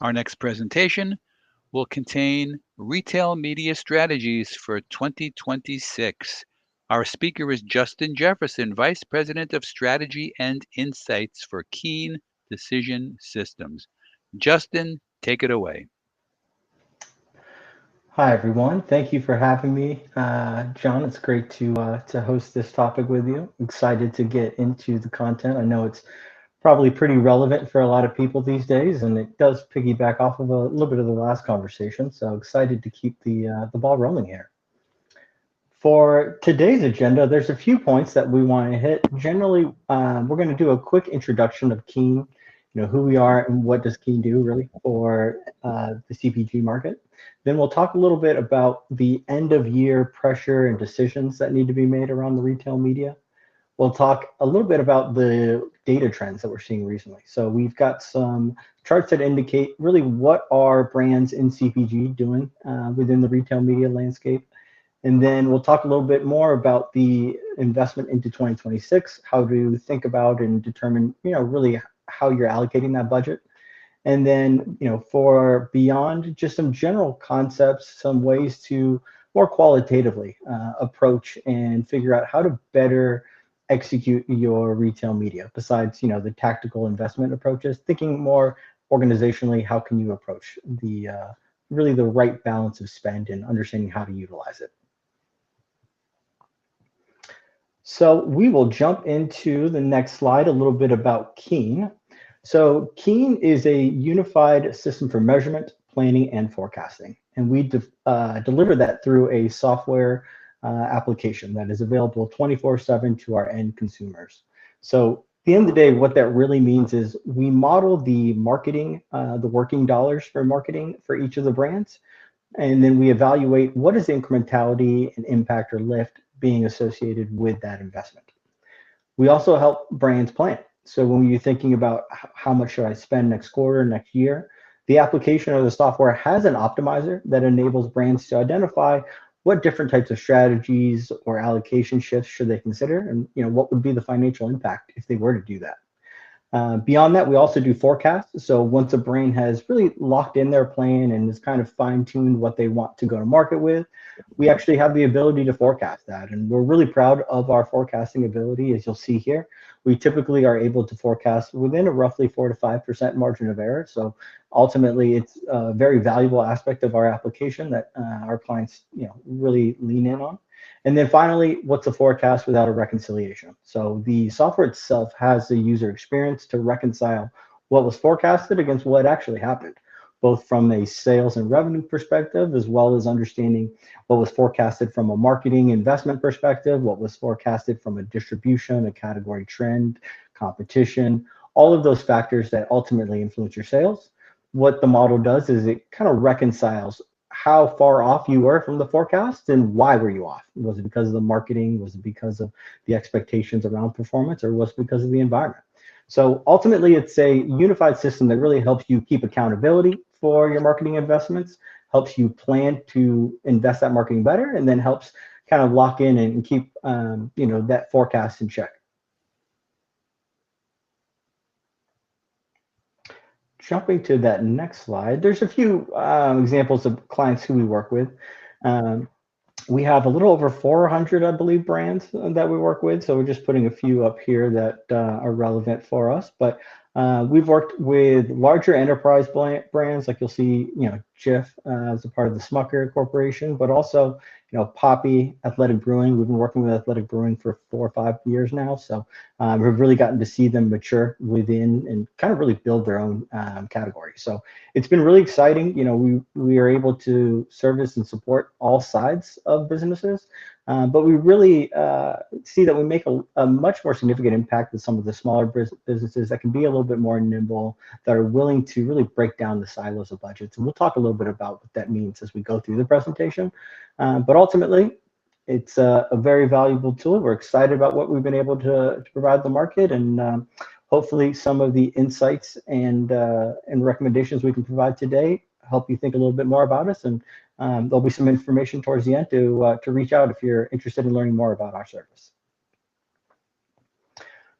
Our next presentation will contain retail media strategies for 2026. Our speaker is Justin Jefferson, Vice President of Strategy and Insights for Keen Decision Systems. Justin, take it away. Hi, everyone. Thank you for having me. John, it's great to host this topic with you. Excited to get into the content. I know it's probably pretty relevant for a lot of people these days, and it does piggyback off of a little bit of the last conversation. So excited to keep the ball rolling here. For today's agenda, there's a few points that we want to hit. Generally, we're going to do a quick introduction of Keen, who we are and what does Keen do really for the CPG market. Then we'll talk a little bit about the end of year pressure and decisions that need to be made around the retail media. We'll talk a little bit about the data trends that we're seeing recently. So we've got some charts that indicate really what are brands in CPG doing within the retail media landscape. And then we'll talk a little bit more about the investment into 2026, how to think about and determine, really how you're allocating that budget. And then, for beyond, just some general concepts, some ways to more qualitatively approach and figure out how to better execute your retail media besides, the tactical investment approaches, thinking more organizationally, how can you approach the really the right balance of spend and understanding how to utilize it. So we will jump into the next slide, a little bit about Keen. So Keen is a unified system for measurement, planning, and forecasting. And we deliver that through a software application that is available 24/7 to our end consumers. So at the end of the day, what that really means is we model the marketing, the working dollars for marketing for each of the brands. And then we evaluate what is the incrementality and impact or lift being associated with that investment. We also help brands plan. So when you're thinking about how much should I spend next quarter, next year, the application or the software has an optimizer that enables brands to identify what different types of strategies or allocation shifts should they consider, and what would be the financial impact if they were to do that. Beyond that, we also do forecasts. So once a brand has really locked in their plan and is kind of fine-tuned what they want to go to market with, we actually have the ability to forecast that. And we're really proud of our forecasting ability, as you'll see here. We typically are able to forecast within a roughly 4 to 5% margin of error. So ultimately, it's a very valuable aspect of our application that our clients really lean in on. And then finally, what's a forecast without a reconciliation? So the software itself has the user experience to reconcile what was forecasted against what actually happened, both from a sales and revenue perspective, as well as understanding what was forecasted from a marketing investment perspective, what was forecasted from a distribution, a category trend, competition, all of those factors that ultimately influence your sales. What the model does is it kind of reconciles how far off you were from the forecast and why were you off? Was it because of the marketing? Was it because of the expectations around performance, or was it because of the environment? So ultimately, it's a unified system that really helps you keep accountability for your marketing investments, helps you plan to invest that marketing better, and then helps kind of lock in and keep that forecast in check. Jumping to that next slide, there's a few examples of clients who we work with. We have a little over 400, I believe, brands that we work with. So we're just putting a few up here that are relevant for us. But we've worked with larger enterprise brands, like you'll see, Jif as a part of the Smucker Corporation, but also, Poppy, Athletic Brewing. We've been working with Athletic Brewing for 4 or 5 years now. So we've really gotten to see them mature within and kind of really build their own category. So it's been really exciting. We are able to service and support all sides of businesses. But we really see that we make a much more significant impact with some of the smaller businesses that can be a little bit more nimble, that are willing to really break down the silos of budgets. And we'll talk a little bit about what that means as we go through the presentation. But ultimately, it's a very valuable tool. We're excited about what we've been able to provide the market, and hopefully some of the insights and recommendations we can provide today help you think a little bit more about us. And there'll be some information towards the end to reach out if you're interested in learning more about our service.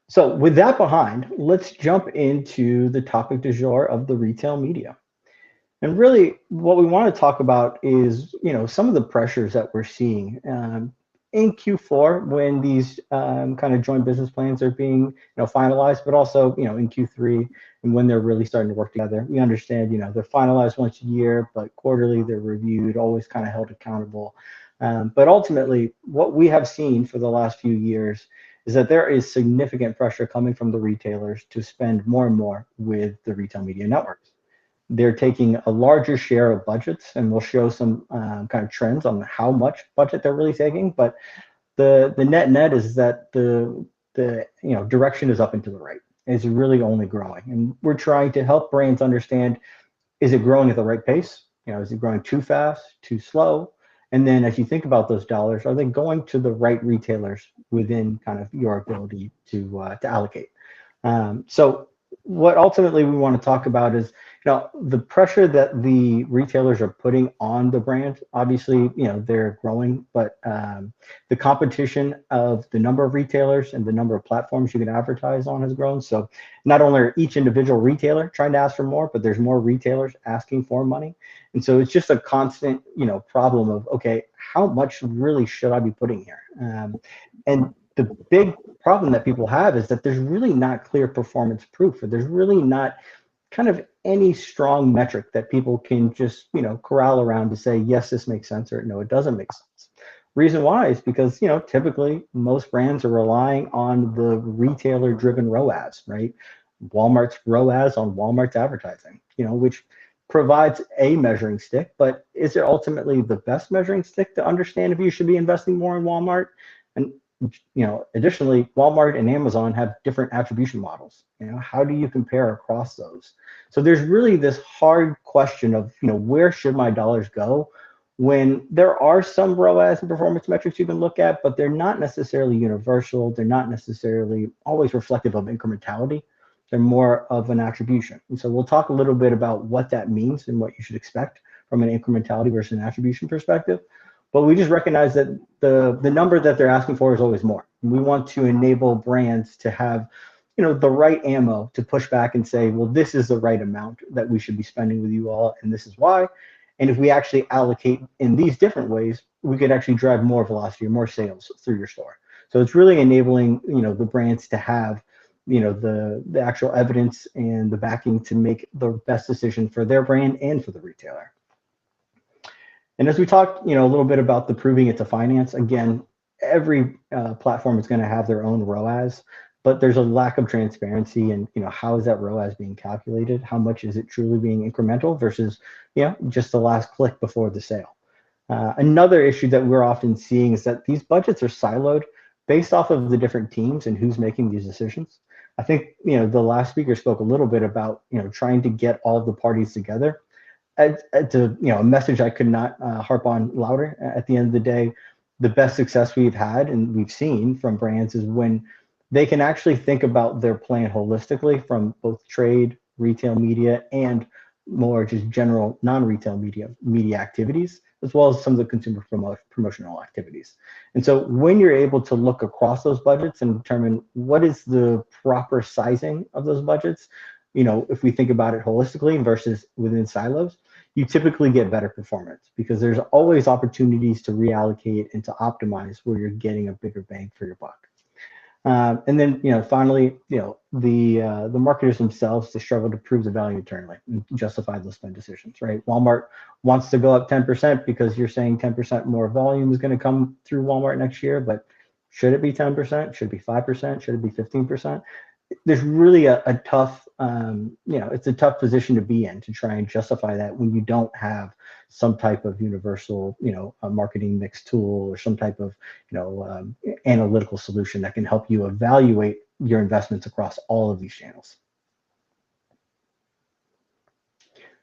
So with that behind, let's jump into the topic du jour of the retail media. And really, what we want to talk about is, some of the pressures that we're seeing in Q4 when these kind of joint business plans are being, finalized, but also, in Q3 and when they're really starting to work together. We understand, they're finalized once a year, but quarterly they're reviewed, always kind of held accountable. But ultimately, what we have seen for the last few years is that there is significant pressure coming from the retailers to spend more and more with the retail media networks. They're taking a larger share of budgets, and we'll show some kind of trends on how much budget they're really taking. But the net is that the direction is up and to the right. It's really only growing, and we're trying to help brands understand: is it growing at the right pace? Is it growing too fast, too slow? And then as you think about those dollars, are they going to the right retailers within kind of your ability to allocate? So what ultimately we want to talk about is, the pressure that the retailers are putting on the brand. Obviously, they're growing, but the competition of the number of retailers and the number of platforms you can advertise on has grown. So not only are each individual retailer trying to ask for more, but there's more retailers asking for money. And so it's just a constant, problem of, okay, how much really should I be putting here? And the big problem that people have is that there's really not clear performance proof, or there's really not kind of any strong metric that people can just, corral around to say, yes, this makes sense, or no, it doesn't make sense. Reason why is because, typically most brands are relying on the retailer driven ROAS, right? Walmart's ROAS on Walmart's advertising, which provides a measuring stick, but is it ultimately the best measuring stick to understand if you should be investing more in Walmart? And additionally, Walmart and Amazon have different attribution models. How do you compare across those? So there's really this hard question of, where should my dollars go, when there are some ROAS and performance metrics you can look at, but they're not necessarily universal. They're not necessarily always reflective of incrementality. They're more of an attribution. And so we'll talk a little bit about what that means and what you should expect from an incrementality versus an attribution perspective. But we just recognize that the number that they're asking for is always more. And we want to enable brands to have, the right ammo to push back and say, well, this is the right amount that we should be spending with you all, and this is why. And if we actually allocate in these different ways, we could actually drive more velocity or more sales through your store. So it's really enabling, the brands to have, the actual evidence and the backing to make the best decision for their brand and for the retailer. And as we talked, a little bit about the proving it to finance, again, every platform is going to have their own ROAS, but there's a lack of transparency and, how is that ROAS being calculated? How much is it truly being incremental versus, just the last click before the sale? Another issue that we're often seeing is that these budgets are siloed based off of the different teams and who's making these decisions. I think, the last speaker spoke a little bit about, trying to get all the parties together. It's a message I could not harp on louder. At the end of the day, the best success we've had and we've seen from brands is when they can actually think about their plan holistically from both trade, retail media, and more just general non-retail media activities, as well as some of the consumer promotional activities. And so when you're able to look across those budgets and determine what is the proper sizing of those budgets, if we think about it holistically versus within silos, you typically get better performance because there's always opportunities to reallocate and to optimize where you're getting a bigger bang for your buck. And then, finally, the marketers themselves, they struggle to prove the value internally and justify those spend decisions, right? Walmart wants to go up 10% because you're saying 10% more volume is going to come through Walmart next year, but should it be 10%? Should it be 5%? Should it be 15%? There's really a tough, it's a tough position to be in to try and justify that when you don't have some type of universal, a marketing mix tool or some type of, analytical solution that can help you evaluate your investments across all of these channels.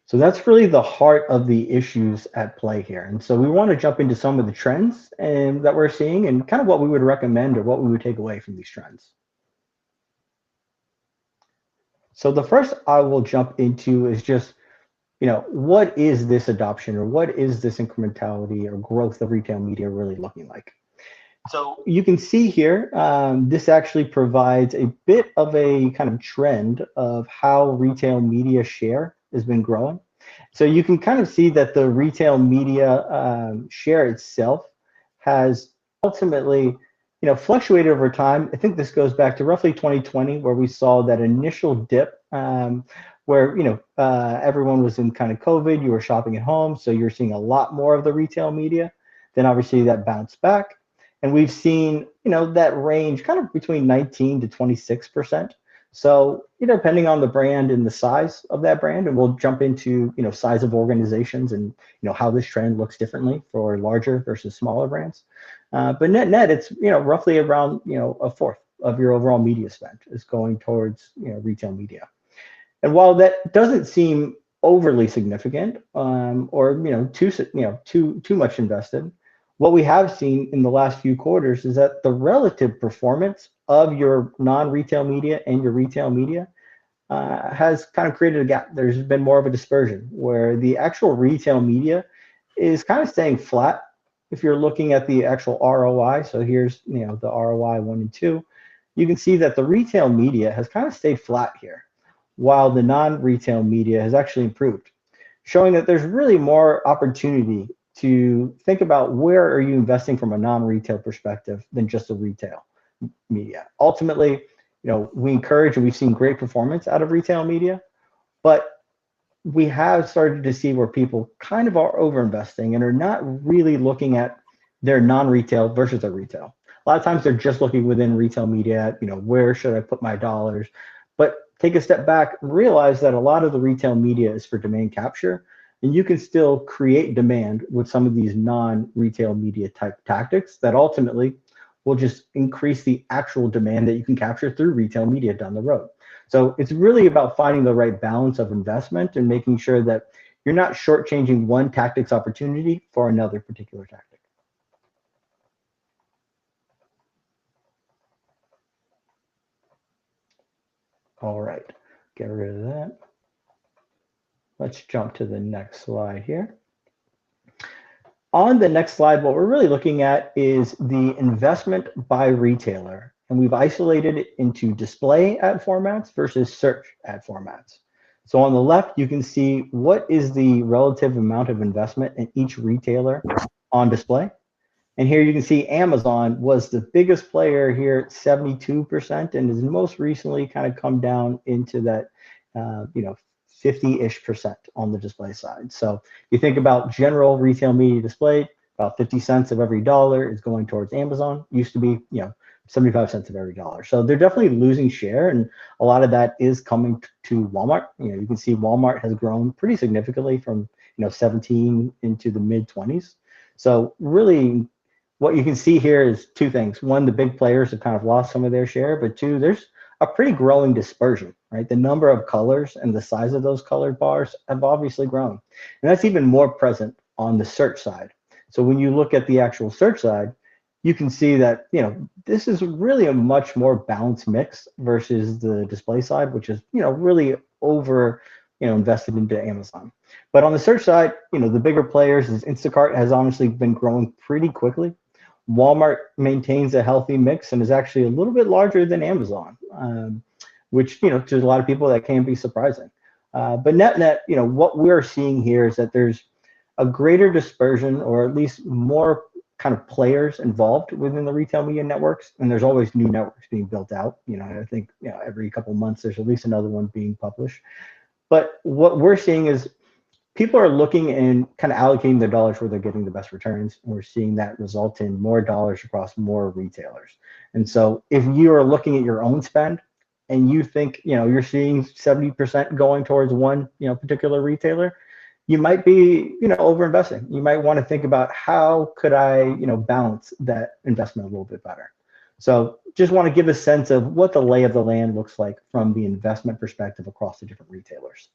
So that's really the heart of the issues at play here. And so we want to jump into some of the trends that we're seeing and kind of what we would recommend or what we would take away from these trends. So the first I will jump into is just, what is this adoption or what is this incrementality or growth of retail media really looking like? So you can see here, this actually provides a bit of a kind of trend of how retail media share has been growing. So you can kind of see that the retail media share itself has ultimately, fluctuated over time. I think this goes back to roughly 2020, where we saw that initial dip, where everyone was in kind of COVID, you were shopping at home, so you're seeing a lot more of the retail media. Then obviously that bounced back, and we've seen that range kind of between 19 to 26%. So, depending on the brand and the size of that brand, and we'll jump into, size of organizations and, how this trend looks differently for larger versus smaller brands. But net, it's, roughly around, a fourth of your overall media spend is going towards, retail media. And while that doesn't seem overly significant, or, too much invested, what we have seen in the last few quarters is that the relative performance of your non-retail media and your retail media has kind of created a gap. There's been more of a dispersion where the actual retail media is kind of staying flat. If you're looking at the actual ROI, so here's the ROI 1 and 2, you can see that the retail media has kind of stayed flat here, while the non-retail media has actually improved, showing that there's really more opportunity to think about where are you investing from a non-retail perspective than just a retail media. Ultimately, we encourage and we've seen great performance out of retail media, but we have started to see where people kind of are over-investing and are not really looking at their non-retail versus their retail. A lot of times they're just looking within retail media, where should I put my dollars? But take a step back and realize that a lot of the retail media is for demand capture, and you can still create demand with some of these non-retail media type tactics that ultimately will just increase the actual demand that you can capture through retail media down the road. So it's really about finding the right balance of investment and making sure that you're not shortchanging one tactic's opportunity for another particular tactic. All right, get rid of that. Let's jump to the next slide here. On the next slide, what we're really looking at is the investment by retailer, and we've isolated it into display ad formats versus search ad formats. So on the left, you can see what is the relative amount of investment in each retailer on display. And here you can see Amazon was the biggest player here at 72% and has most recently kind of come down into that, 50-ish% on the display side. So you think about general retail media display, about 50 cents of every dollar is going towards Amazon. Used to be, 75 cents of every dollar. So they're definitely losing share, and a lot of that is coming to Walmart. You can see Walmart has grown pretty significantly from 17 into the mid 20s. So really, what you can see here is two things. One, the big players have kind of lost some of their share, but two, there's a pretty growing dispersion, right? The number of colors and the size of those colored bars have obviously grown. And that's even more present on the search side. So when you look at the actual search side, you can see that, this is really a much more balanced mix versus the display side, which is, really over, invested into Amazon. But on the search side, the bigger players is Instacart has honestly been growing pretty quickly. Walmart maintains a healthy mix and is actually a little bit larger than Amazon, which, to a lot of people that can be surprising. But net, what we're seeing here is that there's a greater dispersion, or at least more kind of players involved within the retail media networks, and there's always new networks being built out. I think every couple of months there's at least another one being published. But what we're seeing is people are looking and kind of allocating their dollars where they're getting the best returns. And we're seeing that result in more dollars across more retailers. And so if you are looking at your own spend and you think, you're seeing 70% going towards one, particular retailer, you might be, over-investing. You might want to think about how could I, balance that investment a little bit better. So just want to give a sense of what the lay of the land looks like from the investment perspective across the different retailers.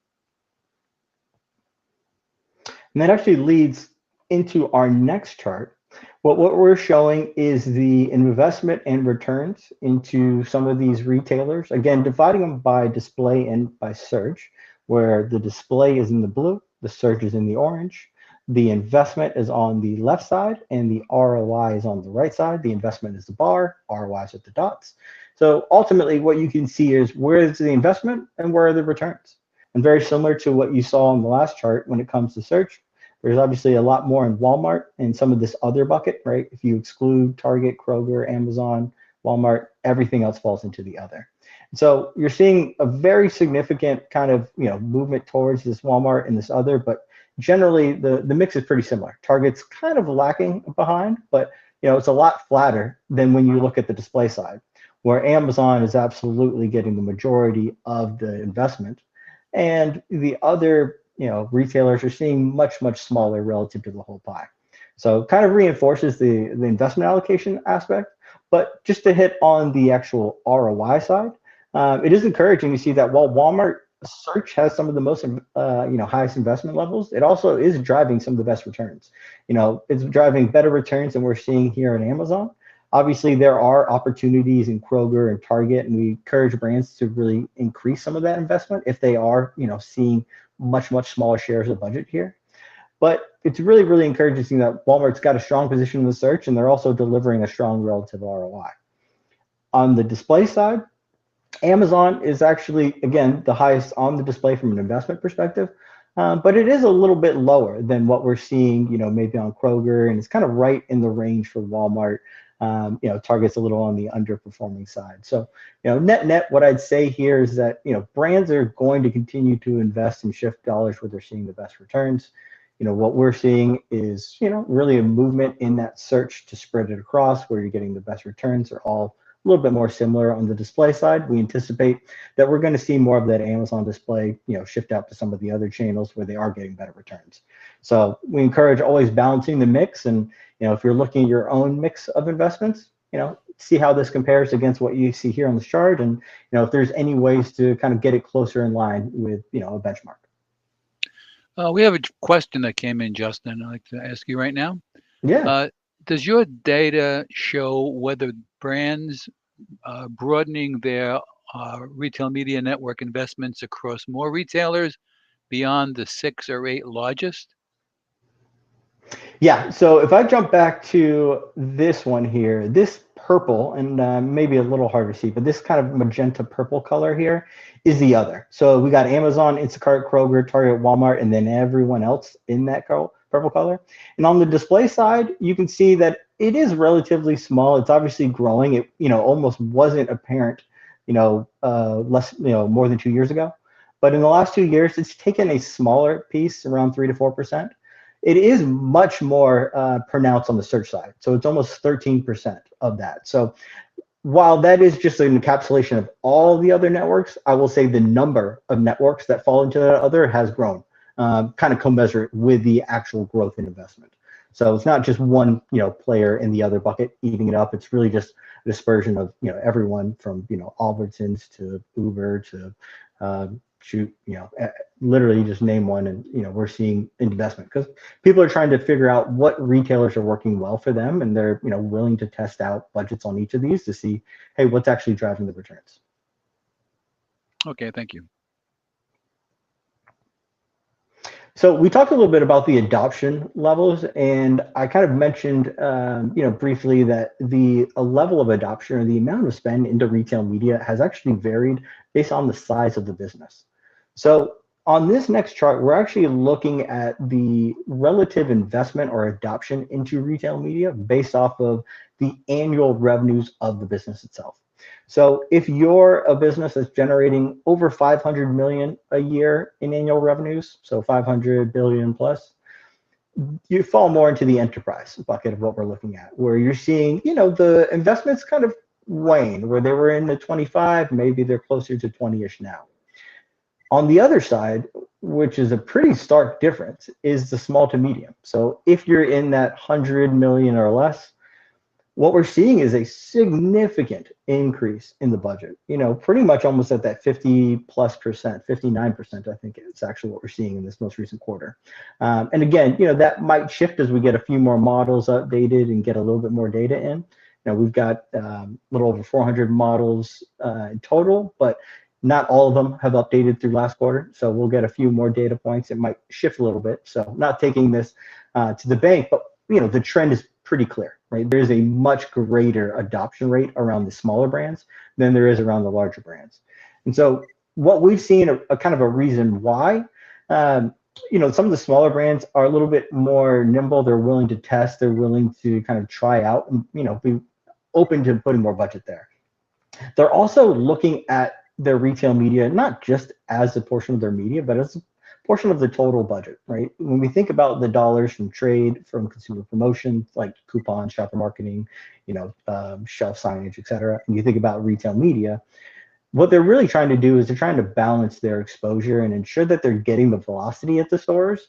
And that actually leads into our next chart. What we're showing is the investment and returns into some of these retailers. Again, dividing them by display and by search, where the display is in the blue, the search is in the orange. The investment is on the left side and the ROI is on the right side. The investment is the bar, ROI is at the dots. So ultimately what you can see is where is the investment and where are the returns. And very similar to what you saw on the last chart when it comes to search, there's obviously a lot more in Walmart and some of this other bucket, right? If you exclude Target, Kroger, Amazon, Walmart, everything else falls into the other. So you're seeing a very significant kind of movement towards this Walmart and this other, but generally the mix is pretty similar. Target's kind of lacking behind, but it's a lot flatter than when you look at the display side, where Amazon is absolutely getting the majority of the investment, and the other retailers are seeing much smaller relative to the whole pie. So it kind of reinforces the investment allocation aspect. But just to hit on the actual ROI side, it is encouraging to see that while Walmart search has some of the most highest investment levels, it also is driving some of the best returns. It's driving better returns than we're seeing here at Amazon. Obviously, there are opportunities in Kroger and Target, and we encourage brands to really increase some of that investment if they are seeing much smaller shares of budget here. But it's really encouraging to see that Walmart's got a strong position in the search, and they're also delivering a strong relative ROI. On the display side, Amazon is actually, again, the highest on the display from an investment perspective, but it is a little bit lower than what we're seeing, maybe on Kroger, and it's kind of right in the range for Walmart. Target's a little on the underperforming side. So, net, what I'd say here is that, brands are going to continue to invest and shift dollars where they're seeing the best returns. What we're seeing is, really a movement in that search to spread it across where you're getting the best returns. Are all a little bit more similar on the display side. We anticipate that we're going to see more of that Amazon display, shift out to some of the other channels where they are getting better returns. So we encourage always balancing the mix. And, if you're looking at your own mix of investments, see how this compares against what you see here on the chart. And, if there's any ways to kind of get it closer in line with, a benchmark. We have a question that came in, Justin. I'd like to ask you right now. Yeah. Does your data show whether brands broadening their retail media network investments across more retailers beyond the 6 or 8 largest? Yeah, so if I jump back to this one here, this purple, and maybe a little hard to see, but this kind of magenta purple color here is the other. So we got Amazon, Instacart, Kroger, Target, Walmart, and then everyone else in that purple color. And on the display side, you can see that it is relatively small. It's obviously growing. It almost wasn't apparent, more than 2 years ago. But in the last 2 years, it's taken a smaller piece, around 3 to 4%. It is much more pronounced on the search side. So it's almost 13% of that. So while that is just an encapsulation of all the other networks, I will say the number of networks that fall into that other has grown, kind of commensurate with the actual growth in investment. So it's not just one player in the other bucket eating it up. It's really just a dispersion of everyone from Albertsons to Uber to literally just name one, and we're seeing investment because people are trying to figure out what retailers are working well for them, and they're willing to test out budgets on each of these to see, hey, what's actually driving the returns. Okay, thank you. So we talked a little bit about the adoption levels, and I kind of mentioned, briefly that the level of adoption or the amount of spend into retail media has actually varied based on the size of the business. So on this next chart, we're actually looking at the relative investment or adoption into retail media based off of the annual revenues of the business itself. So if you're a business that's generating over 500 million a year in annual revenues, so 500 billion plus, you fall more into the enterprise bucket of what we're looking at, where you're seeing, the investments kind of wane, where they were in the 25, maybe they're closer to 20-ish now. On the other side, which is a pretty stark difference, is the small to medium. So if you're in that 100 million or less, what we're seeing is a significant increase in the budget, pretty much almost at that 50+%, 59%, I think it's actually what we're seeing in this most recent quarter. And again, that might shift as we get a few more models updated and get a little bit more data in. We've got a little over 400 models in total, but not all of them have updated through last quarter. So we'll get a few more data points. It might shift a little bit. So not taking this to the bank, but the trend is pretty clear, right? There's a much greater adoption rate around the smaller brands than there is around the larger brands. And so what we've seen a kind of a reason why, um, some of the smaller brands are a little bit more nimble. They're willing to test. They're willing to kind of try out and, be open to putting more budget there. They're also looking at their retail media, not just as a portion of their media, but as a portion of the total budget, right? When we think about the dollars from trade, from consumer promotions like coupons, shopper marketing, shelf signage, et cetera, and you think about retail media, what they're really trying to do is they're trying to balance their exposure and ensure that they're getting the velocity at the stores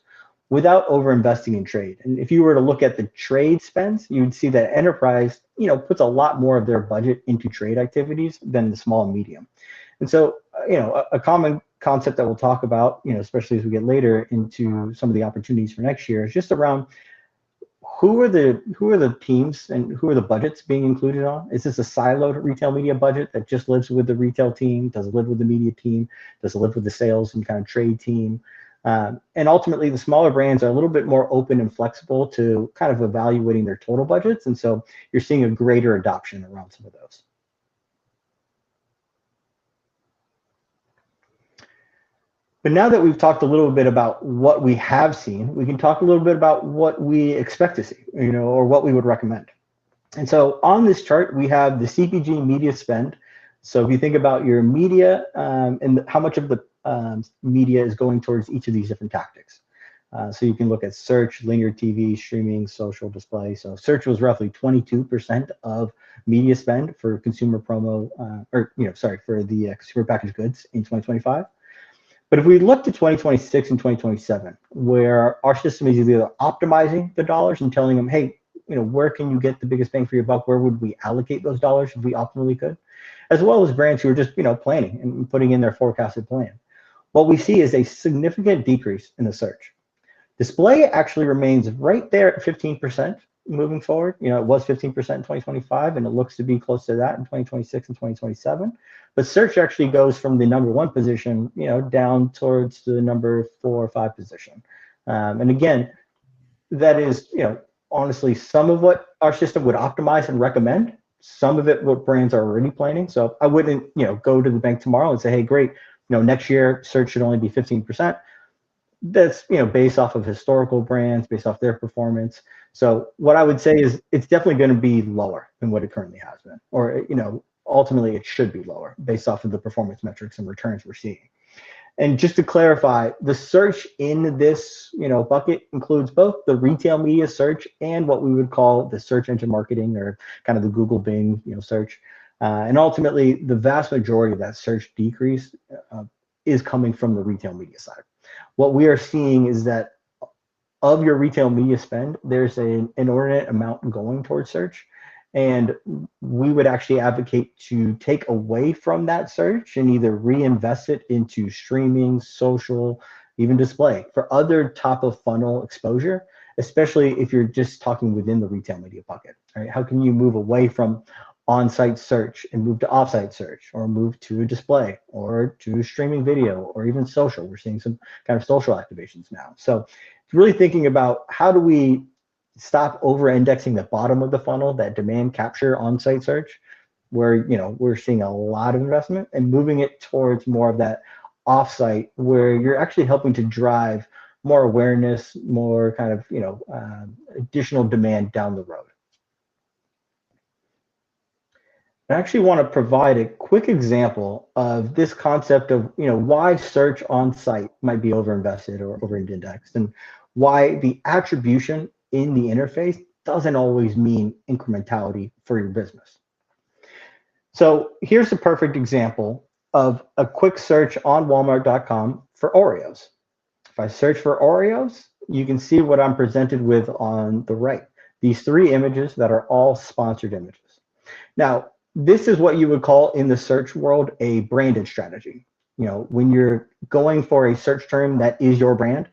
without over investing in trade. And if you were to look at the trade spends, you would see that enterprise, puts a lot more of their budget into trade activities than the small and medium. And so, a common concept that we'll talk about, especially as we get later into some of the opportunities for next year, is just around who are the teams and who are the budgets being included on? Is this a siloed retail media budget that just lives with the retail team? Does it live with the media team? Does it live with the sales and kind of trade team? And ultimately, the smaller brands are a little bit more open and flexible to kind of evaluating their total budgets. And so you're seeing a greater adoption around some of those. But now that we've talked a little bit about what we have seen, we can talk a little bit about what we expect to see, or what we would recommend. And so on this chart, we have the CPG media spend. So if you think about your media and how much of the media is going towards each of these different tactics. So you can look at search, linear TV, streaming, social display. So search was roughly 22% of media spend for consumer promo, for the consumer packaged goods in 2025. But if we look to 2026 and 2027, where our system is either optimizing the dollars and telling them, hey, where can you get the biggest bang for your buck? Where would we allocate those dollars if we optimally could? As well as brands who are just, planning and putting in their forecasted plan. What we see is a significant decrease in the search. Display actually remains right there at 15% moving forward. It was 15% in 2025, and it looks to be close to that in 2026 and 2027. But search actually goes from the number 1 position, down towards the number 4 or 5 position. And again, that is, honestly, some of what our system would optimize and recommend. Some of it what brands are already planning. So I wouldn't, go to the bank tomorrow and say, hey, great, next year search should only be 15%. That's based off of historical brands, based off their performance. So what I would say is it's definitely going to be lower than what it currently has been, or ultimately it should be lower based off of the performance metrics and returns we're seeing. And just to clarify, the search in this bucket includes both the retail media search and what we would call the search engine marketing, or kind of the Google Bing search. And ultimately, the vast majority of that search decrease is coming from the retail media side. What we are seeing is that of your retail media spend, there's an inordinate amount going towards search. And we would actually advocate to take away from that search and either reinvest it into streaming, social, even display for other top of funnel exposure, especially if you're just talking within the retail media bucket. Right? How can you move away from on-site search and move to off-site search, or move to a display, or to streaming video, or even social? We're seeing some kind of social activations now. So really thinking about how do we stop over-indexing the bottom of the funnel, that demand capture on-site search, where we're seeing a lot of investment, and moving it towards more of that off-site, where you're actually helping to drive more awareness, more kind of additional demand down the road. I actually want to provide a quick example of this concept of why search on site might be overinvested or over-indexed, and why the attribution in the interface doesn't always mean incrementality for your business. So here's a perfect example of a quick search on Walmart.com for Oreos. If I search for Oreos, you can see what I'm presented with on the right. These 3 images that are all sponsored images. Now, this is what you would call in the search world a branded strategy. When you're going for a search term that is your brand,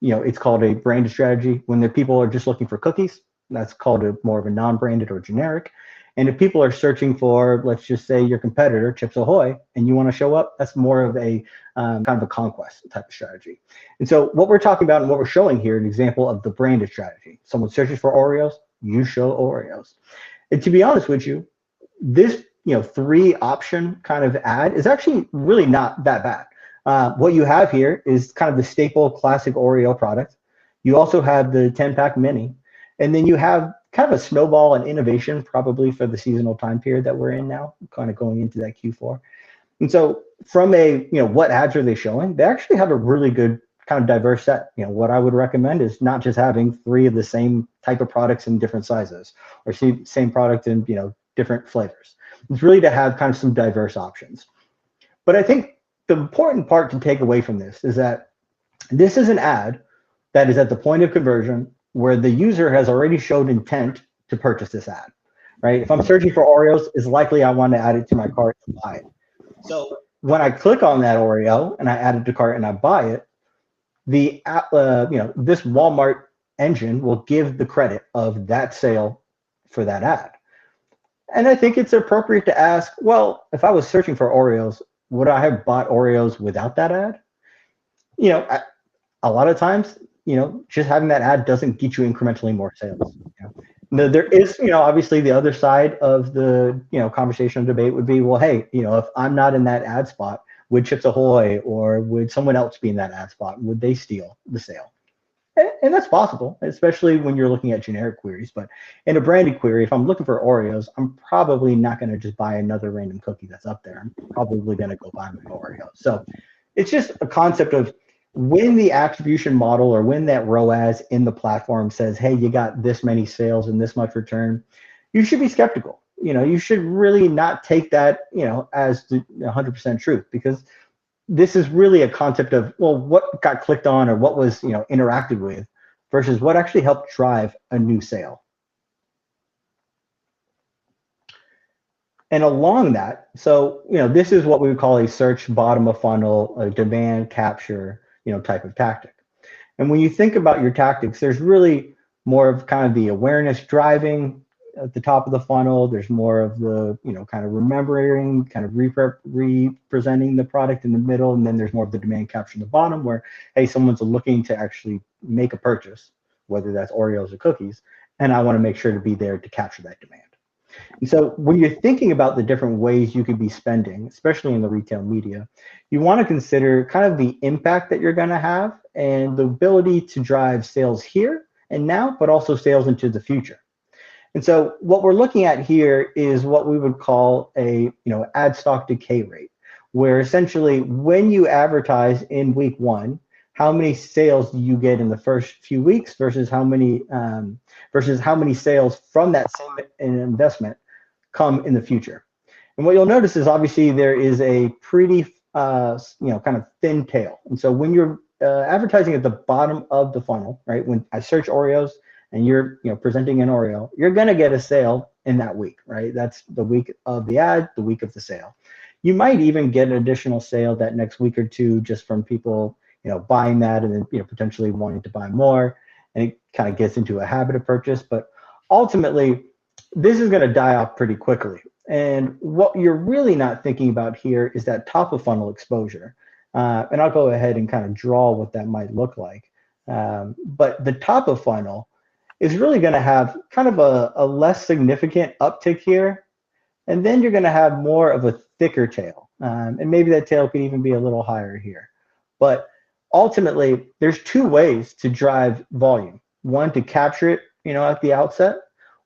it's called a branded strategy. When the people are just looking for cookies, that's called more of a non-branded or generic. And if people are searching for, let's just say, your competitor, Chips Ahoy, and you want to show up, that's more of a kind of a conquest type of strategy. And so what we're talking about and what we're showing here, an example of the branded strategy. Someone searches for Oreos, you show Oreos. And to be honest with you, this three option kind of ad is actually really not that bad. What you have here is kind of the staple classic Oreo product. You also have the 10-pack mini, and then you have kind of a snowball and innovation probably for the seasonal time period that we're in now, kind of going into that Q4. And so from a, what ads are they showing? They actually have a really good kind of diverse set. What I would recommend is not just having three of the same type of products in different sizes or same product in, different flavors. It's really to have kind of some diverse options. But I think the important part to take away from this is that this is an ad that is at the point of conversion where the user has already showed intent to purchase this ad, right? If I'm searching for Oreos, it's likely I want to add it to my cart and buy it. So when I click on that Oreo and I add it to cart and I buy it, the this Walmart engine will give the credit of that sale for that ad. And I think it's appropriate to ask, well, if I was searching for Oreos, would I have bought Oreos without that ad? A lot of times, just having that ad doesn't get you incrementally more sales. There is, obviously the other side of the, conversation debate would be, well, hey, if I'm not in that ad spot, would Chips Ahoy or would someone else be in that ad spot? Would they steal the sale? And that's possible, especially when you're looking at generic queries. But in a branded query, if I'm looking for Oreos, I'm probably not going to just buy another random cookie that's up there. I'm probably going to go buy my Oreos. So it's just a concept of when the attribution model or when that ROAS in the platform says, hey, you got this many sales and this much return, you should be skeptical. You should really not take that, as the 100% truth, because this is really a concept of, well, what got clicked on or what was, interacted with versus what actually helped drive a new sale. And along that, so, this is what we would call a search bottom of funnel, a demand capture, type of tactic. And when you think about your tactics, there's really more of kind of the awareness driving at the top of the funnel. There's more of the, kind of remembering, kind of representing the product in the middle. And then there's more of the demand capture in the bottom where, hey, someone's looking to actually make a purchase, whether that's Oreos or cookies. And I want to make sure to be there to capture that demand. And so when you're thinking about the different ways you could be spending, especially in the retail media, you want to consider kind of the impact that you're going to have and the ability to drive sales here and now, but also sales into the future. And so what we're looking at here is what we would call a ad stock decay rate, where essentially when you advertise in week one, how many sales do you get in the first few weeks versus how many sales from that same investment come in the future. And what you'll notice is obviously there is a pretty kind of thin tail. And so when you're advertising at the bottom of the funnel, right? When I search Oreos and you're presenting an Oreo, you're gonna get a sale in that week, right? That's the week of the ad, the week of the sale. You might even get an additional sale that next week or two just from people buying that and then potentially wanting to buy more, and it kind of gets into a habit of purchase. But ultimately, this is going to die off pretty quickly. And what you're really not thinking about here is that top of funnel exposure. And I'll go ahead and kind of draw what that might look like. But the top of funnel is really going to have kind of a less significant uptick here. And then you're going to have more of a thicker tail. And maybe that tail could even be a little higher here. But ultimately, there's two ways to drive volume. One, to capture it, at the outset,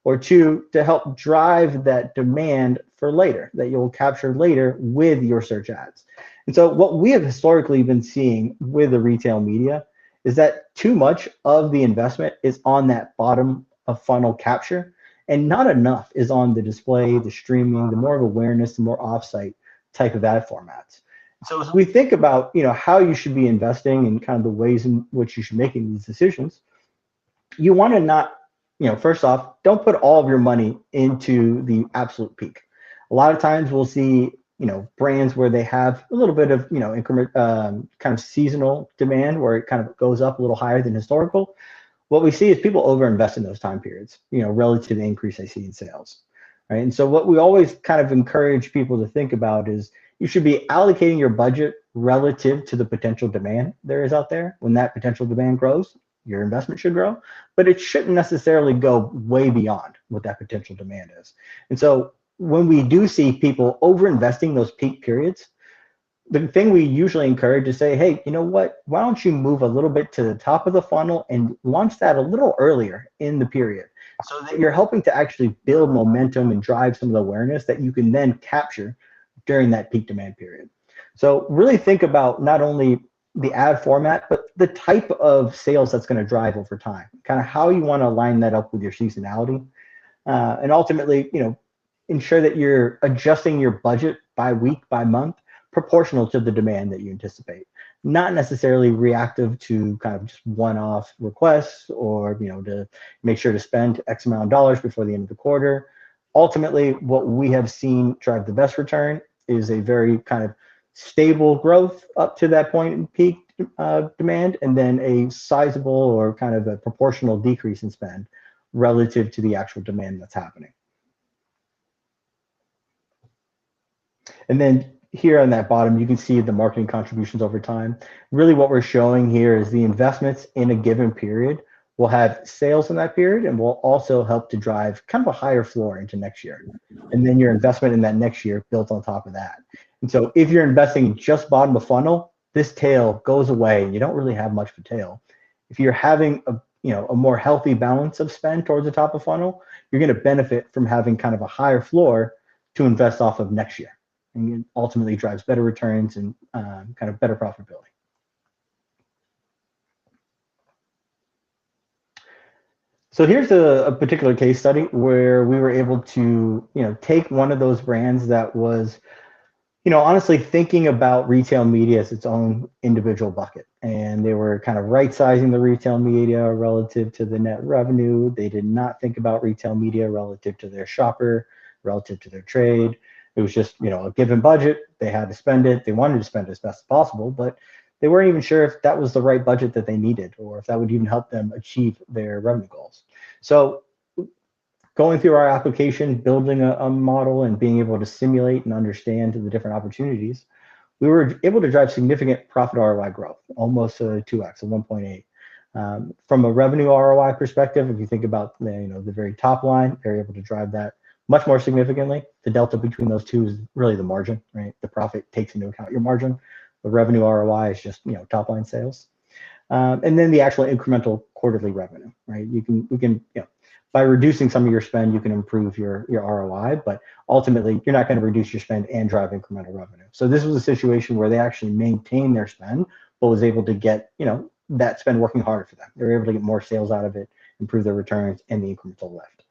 or two, to help drive that demand for later, that you'll capture later with your search ads. And so what we have historically been seeing with the retail media is that too much of the investment is on that bottom of funnel capture, and not enough is on the display, the streaming, the more of awareness, the more offsite type of ad formats. So as we think about, how you should be investing and kind of the ways in which you should be making these decisions, you want to not, first off, don't put all of your money into the absolute peak. A lot of times we'll see, brands where they have a little bit of, increment, kind of seasonal demand where it kind of goes up a little higher than historical. What we see is people overinvest in those time periods, relative to the increase they see in sales, right? And so what we always kind of encourage people to think about is you should be allocating your budget relative to the potential demand there is out there. When that potential demand grows, your investment should grow, but it shouldn't necessarily go way beyond what that potential demand is. And so when we do see people over-investing those peak periods, the thing we usually encourage is say, hey, you know what? Why don't you move a little bit to the top of the funnel and launch that a little earlier in the period so that you're helping to actually build momentum and drive some of the awareness that you can then capture during that peak demand period. So really think about not only the ad format, but the type of sales that's going to drive over time, kind of how you want to line that up with your seasonality. And ultimately, ensure that you're adjusting your budget by week, by month, proportional to the demand that you anticipate, not necessarily reactive to kind of just one-off requests or, to make sure to spend X amount of dollars before the end of the quarter. Ultimately, what we have seen drive the best return is a very kind of stable growth up to that point in peak demand, and then a sizable or kind of a proportional decrease in spend relative to the actual demand that's happening. And then here on that bottom, you can see the marketing contributions over time. Really what we're showing here is the investments in a given period will have sales in that period and will also help to drive kind of a higher floor into next year. And then your investment in that next year built on top of that. And so if you're investing just bottom of funnel, this tail goes away and you don't really have much of a tail. If you're having a more healthy balance of spend towards the top of funnel, you're going to benefit from having kind of a higher floor to invest off of next year. And it ultimately drives better returns and kind of better profitability. So here's a particular case study where we were able to, take one of those brands that was, honestly thinking about retail media as its own individual bucket. And they were kind of right-sizing the retail media relative to the net revenue. They did not think about retail media relative to their shopper, relative to their trade. It was just, a given budget. They had to spend it. They wanted to spend it as best as possible, but they weren't even sure if that was the right budget that they needed or if that would even help them achieve their revenue goals. So going through our application, building a model and being able to simulate and understand the different opportunities, we were able to drive significant profit ROI growth, almost a 2x, a 1.8. From a revenue ROI perspective, if you think about the very top line, they're able to drive that much more significantly. The delta between those two is really the margin, right? The profit takes into account your margin. The revenue ROI is just top line sales, and then the actual incremental quarterly revenue, right? We can by reducing some of your spend, you can improve your ROI, but ultimately you're not going to reduce your spend and drive incremental revenue. So this was a situation where they actually maintained their spend, but was able to get that spend working harder for them. They were able to get more sales out of it, improve their returns, and the incremental lift.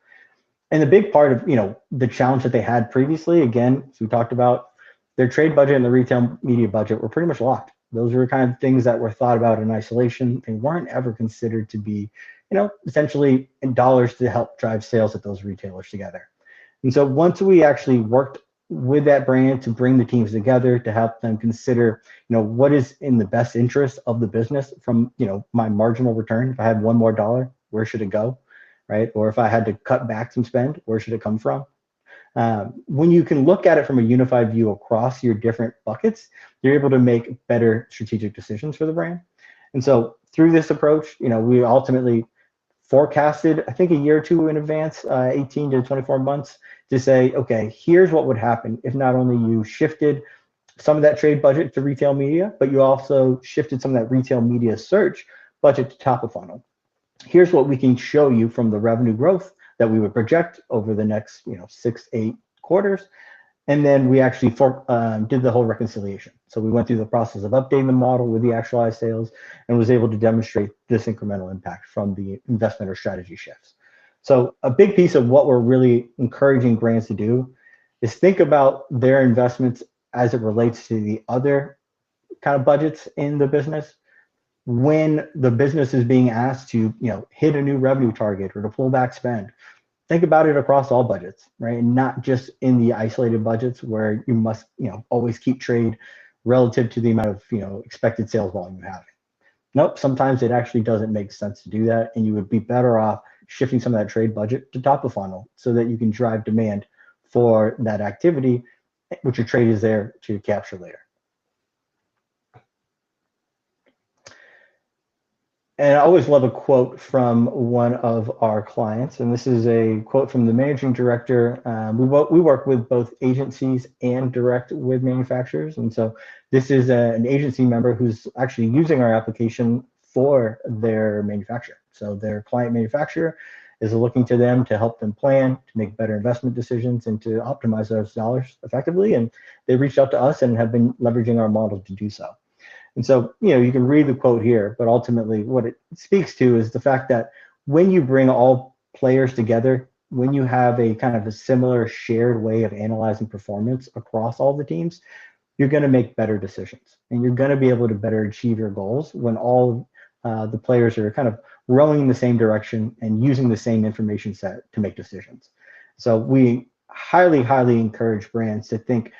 And the big part of the challenge that they had previously, again, as we talked about, their trade budget and the retail media budget were pretty much locked. Those were kind of things that were thought about in isolation. They weren't ever considered to be, essentially in dollars to help drive sales at those retailers together. And so once we actually worked with that brand to bring the teams together to help them consider, what is in the best interest of the business from, my marginal return. If I had one more dollar, where should it go? Right? Or if I had to cut back some spend, where should it come from? When you can look at it from a unified view across your different buckets, you're able to make better strategic decisions for the brand. And so through this approach, we ultimately forecasted, I think, a year or two in advance, 18 to 24 months, to say, okay, here's what would happen if not only you shifted some of that trade budget to retail media, but you also shifted some of that retail media search budget to top of funnel. Here's what we can show you from the revenue growth that we would project over the next 6-8 quarters. And then we actually did the whole reconciliation. So we went through the process of updating the model with the actualized sales and was able to demonstrate this incremental impact from the investment or strategy shifts. So a big piece of what we're really encouraging brands to do is think about their investments as it relates to the other kind of budgets in the business. When the business is being asked to hit a new revenue target or to pull back spend, think about it across all budgets, right? And not just in the isolated budgets where you must always keep trade relative to the amount of expected sales volume you have. Nope, sometimes it actually doesn't make sense to do that, and you would be better off shifting some of that trade budget to top of funnel so that you can drive demand for that activity, which your trade is there to capture later. And I always love a quote from one of our clients, and this is a quote from the managing director. We work with both agencies and direct with manufacturers, and so this is an agency member who's actually using our application for their manufacturer. So their client manufacturer is looking to them to help them plan, to make better investment decisions, and to optimize those dollars effectively. And they reached out to us and have been leveraging our model to do so. And so, you can read the quote here, but ultimately what it speaks to is the fact that when you bring all players together, when you have a kind of a similar shared way of analyzing performance across all the teams, you're going to make better decisions and you're going to be able to better achieve your goals when all the players are kind of rowing in the same direction and using the same information set to make decisions. So we highly, highly encourage brands to think,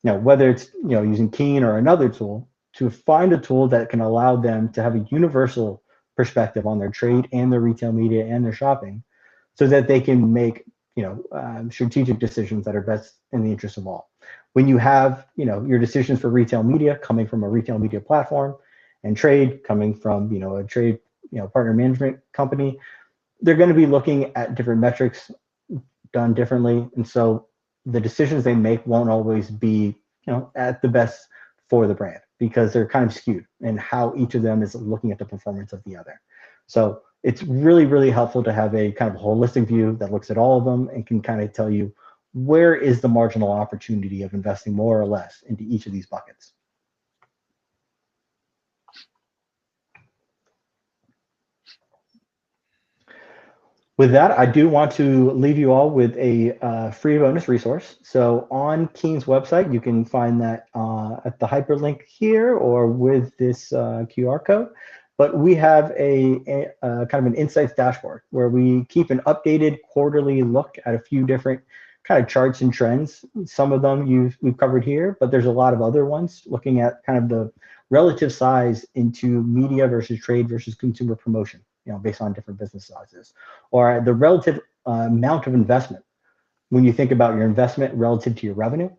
whether it's using Keen or another tool, to find a tool that can allow them to have a universal perspective on their trade and their retail media and their shopping, so that they can make strategic decisions that are best in the interest of all. When you have your decisions for retail media coming from a retail media platform, and trade coming from a trade partner management company, they're going to be looking at different metrics done differently, and so the decisions they make won't always be at the best for the brand because they're kind of skewed in how each of them is looking at the performance of the other. So it's really, really helpful to have a kind of holistic view that looks at all of them and can kind of tell you where is the marginal opportunity of investing more or less into each of these buckets. With that, I do want to leave you all with a free bonus resource. So on Keen's website, you can find that at the hyperlink here or with this QR code. But we have a kind of an insights dashboard where we keep an updated quarterly look at a few different kind of charts and trends. Some of them we've covered here, but there's a lot of other ones looking at kind of the relative size into media versus trade versus consumer promotion, based on different business sizes, or the relative amount of investment. When you think about your investment relative to your revenue,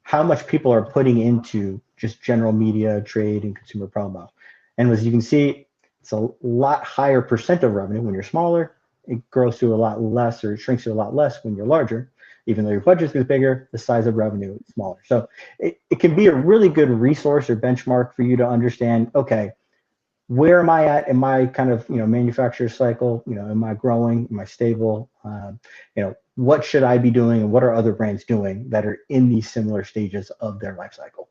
how much people are putting into just general media, trade, and consumer promo. And as you can see, it's a lot higher percent of revenue when you're smaller. It grows to a lot less, or it shrinks to a lot less when you're larger. Even though your budget is bigger, the size of revenue is smaller. So it can be a really good resource or benchmark for you to understand, okay, where am I at in my kind of manufacturer cycle? Am I growing? Am I stable? What should I be doing, and what are other brands doing that are in these similar stages of their life cycle?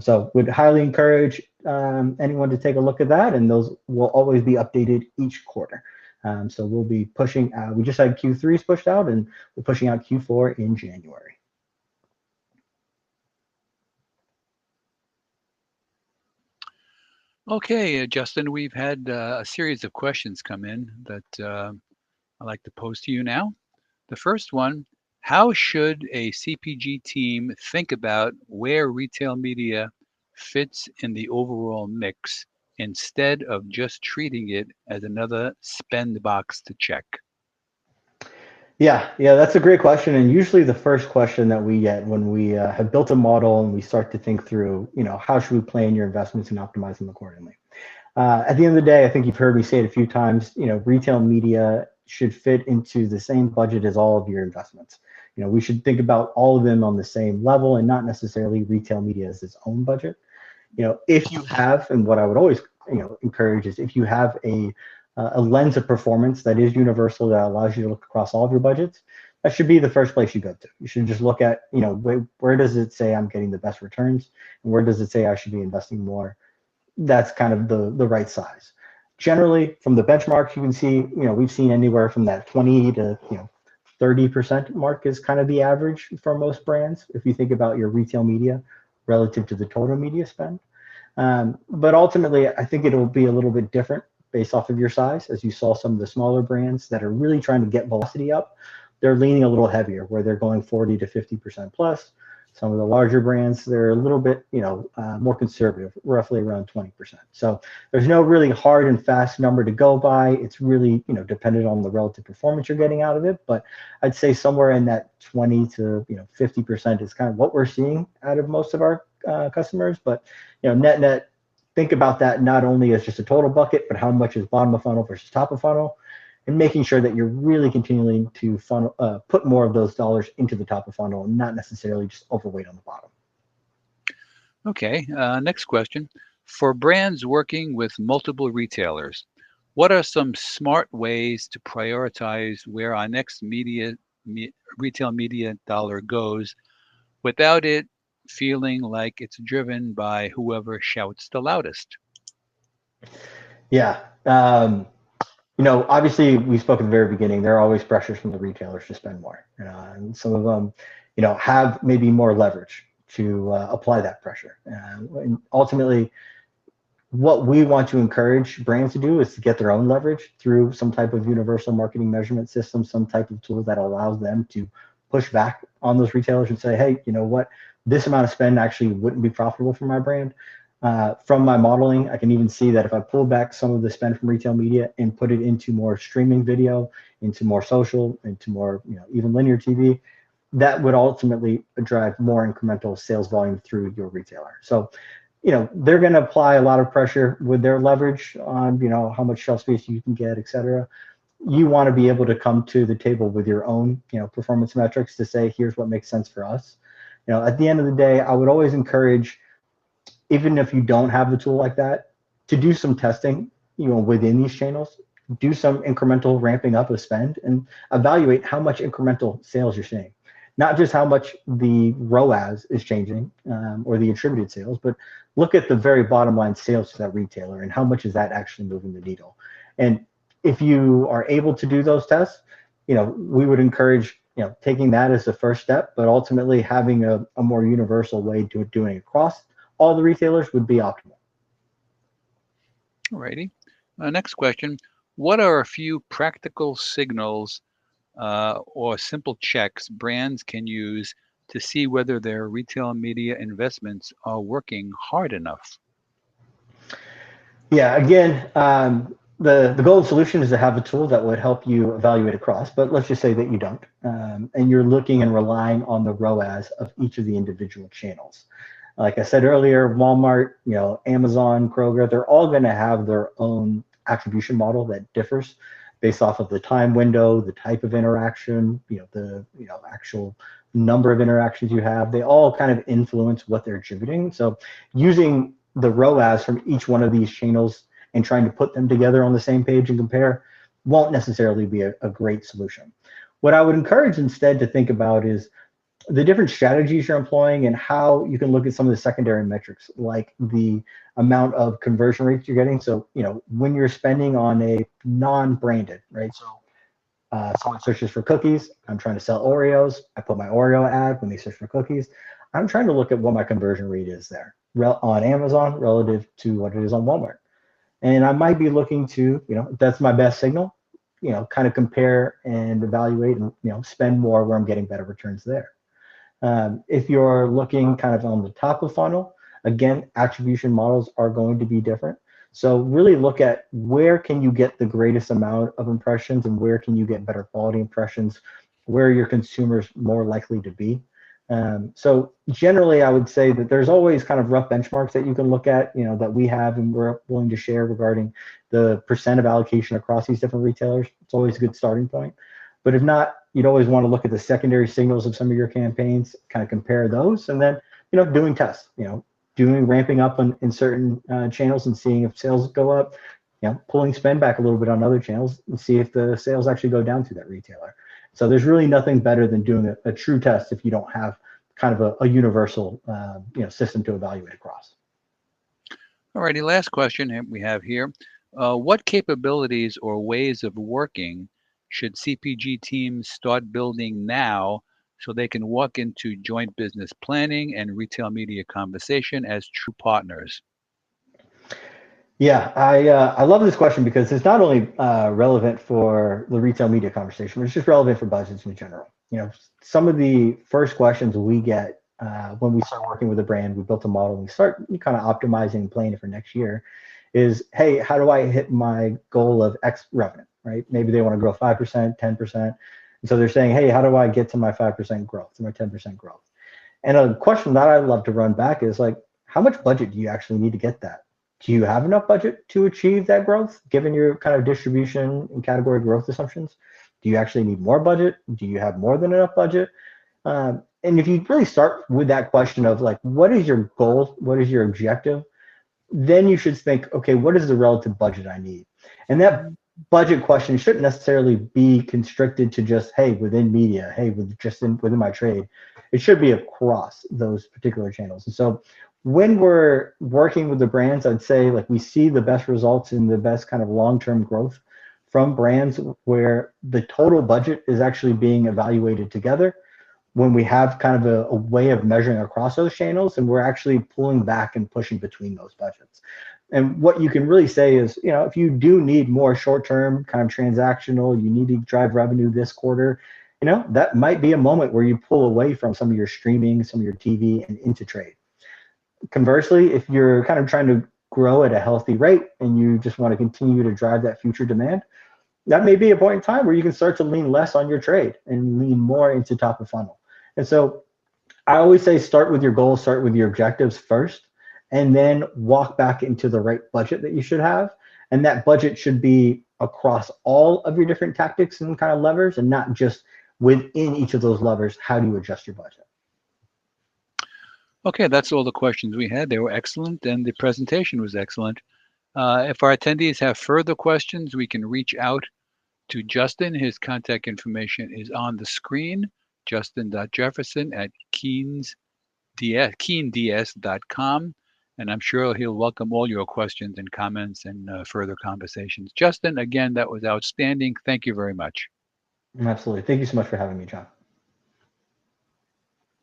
So would highly encourage anyone to take a look at that, and those will always be updated each quarter. So we'll be pushing. We just had Q3s pushed out, and we're pushing out Q4 in January. Okay, Justin, we've had a series of questions come in that I'd like to pose to you now. The first one, how should a CPG team think about where retail media fits in the overall mix instead of just treating it as another spend box to check? Yeah, that's a great question, and usually the first question that we get when we have built a model and we start to think through, how should we plan your investments and optimize them accordingly. At the end of the day, I think you've heard me say it a few times. Retail media should fit into the same budget as all of your investments. We should think about all of them on the same level and not necessarily retail media as its own budget. If you have, and what I would always encourage is if you have a lens of performance that is universal that allows you to look across all of your budgets, that should be the first place you go to. You should just look at where does it say I'm getting the best returns, and where does it say I should be investing more. That's kind of the right size. Generally, from the benchmarks, you can see we've seen anywhere from that 20 to 30% mark is kind of the average for most brands if you think about your retail media relative to the total media spend. But ultimately, I think it'll be a little bit different based off of your size. As you saw, some of the smaller brands that are really trying to get velocity up, they're leaning a little heavier, where they're going 40 to 50% plus. Some of the larger brands, they're a little bit more conservative, roughly around 20%. So there's no really hard and fast number to go by. It's really dependent on the relative performance you're getting out of it. But I'd say somewhere in that 20 to 50% is kind of what we're seeing out of most of our customers. But net, think about that not only as just a total bucket, but how much is bottom of funnel versus top of funnel, and making sure that you're really continuing to put more of those dollars into the top of funnel and not necessarily just overweight on the bottom. Okay, next question. For brands working with multiple retailers, what are some smart ways to prioritize where our next retail media dollar goes without it feeling like it's driven by whoever shouts the loudest? Yeah. Obviously we spoke at the very beginning, there are always pressures from the retailers to spend more. And some of them, have maybe more leverage to apply that pressure. And ultimately, what we want to encourage brands to do is to get their own leverage through some type of universal marketing measurement system, some type of tool that allows them to push back on those retailers and say, hey, you know what, this amount of spend actually wouldn't be profitable for my brand. From my modeling, I can even see that if I pull back some of the spend from retail media and put it into more streaming video, into more social, into more, even linear TV, that would ultimately drive more incremental sales volume through your retailer. So, they're going to apply a lot of pressure with their leverage on, how much shelf space you can get, et cetera. You want to be able to come to the table with your own, performance metrics to say, here's what makes sense for us. At the end of the day, I would always encourage, even if you don't have the tool like that, to do some testing, within these channels, do some incremental ramping up of spend and evaluate how much incremental sales you're seeing. Not just how much the ROAS is changing or the attributed sales, but look at the very bottom line sales to that retailer and how much is that actually moving the needle. And if you are able to do those tests, we would encourage, taking that as the first step, but ultimately having a more universal way to doing it across all the retailers would be optimal. Alrighty. Next question. What are a few practical signals or simple checks brands can use to see whether their retail media investments are working hard enough? Yeah, again, the golden solution is to have a tool that would help you evaluate across, but let's just say that you don't, and you're looking and relying on the ROAS of each of the individual channels. Like I said earlier, Walmart, Amazon, Kroger, they're all going to have their own attribution model that differs based off of the time window, the type of interaction, the actual number of interactions you have. They all kind of influence what they're attributing. So using the ROAS from each one of these channels and trying to put them together on the same page and compare won't necessarily be a great solution. What I would encourage instead to think about is the different strategies you're employing and how you can look at some of the secondary metrics, like the amount of conversion rates you're getting. So, when you're spending on a non-branded, right? So someone searches for cookies, I'm trying to sell Oreos. I put my Oreo ad when they search for cookies. I'm trying to look at what my conversion rate is there on Amazon relative to what it is on Walmart. And I might be looking to, if that's my best signal, kind of compare and evaluate and, spend more where I'm getting better returns there. If you're looking kind of on the top of funnel, again, attribution models are going to be different. So really look at where can you get the greatest amount of impressions and where can you get better quality impressions, where are your consumers more likely to be. So generally, I would say that there's always kind of rough benchmarks that you can look at, that we have and we're willing to share regarding the percent of allocation across these different retailers. It's always a good starting point. But if not, you'd always want to look at the secondary signals of some of your campaigns, kind of compare those, and then, doing tests, ramping up in certain channels and seeing if sales go up, pulling spend back a little bit on other channels and see if the sales actually go down to that retailer. So there's really nothing better than doing a true test if you don't have kind of a universal system to evaluate across. Alrighty, last question we have here. What capabilities or ways of working should CPG teams start building now so they can walk into joint business planning and retail media conversation as true partners? Yeah, I love this question because it's not only relevant for the retail media conversation, but it's just relevant for budgets in general. Some of the first questions we get when we start working with a brand, we built a model, and we start kind of optimizing and planning for next year is, hey, how do I hit my goal of X revenue, right? Maybe they want to grow 5%, 10%. And so they're saying, hey, how do I get to my 5% growth, to my 10% growth? And a question that I love to run back is like, how much budget do you actually need to get that? Do you have enough budget to achieve that growth given your kind of distribution and category growth assumptions? Do you actually need more budget? Do you have more than enough budget? And if you really start with that question of like, what is your goal? What is your objective? Then you should think, okay, what is the relative budget I need? And that budget question shouldn't necessarily be constricted to just, hey, within media, hey, within my trade. It should be across those particular channels. And so when we're working with the brands, I'd say like we see the best results and the best kind of long-term growth from brands where the total budget is actually being evaluated together when we have kind of a way of measuring across those channels and we're actually pulling back and pushing between those budgets. And what you can really say is, if you do need more short-term kind of transactional, you need to drive revenue this quarter, that might be a moment where you pull away from some of your streaming, some of your TV and into trade. Conversely, if you're kind of trying to grow at a healthy rate and you just want to continue to drive that future demand, that may be a point in time where you can start to lean less on your trade and lean more into top of funnel. And so I always say start with your goals, start with your objectives first, and then walk back into the right budget that you should have. And that budget should be across all of your different tactics and kind of levers and not just within each of those levers. How do you adjust your budget? Okay, that's all the questions we had. They were excellent, and the presentation was excellent. If our attendees have further questions, we can reach out to Justin. His contact information is on the screen, justin.jefferson@keends.com. And I'm sure he'll welcome all your questions and comments and further conversations. Justin, again, that was outstanding. Thank you very much. Absolutely. Thank you so much for having me, John.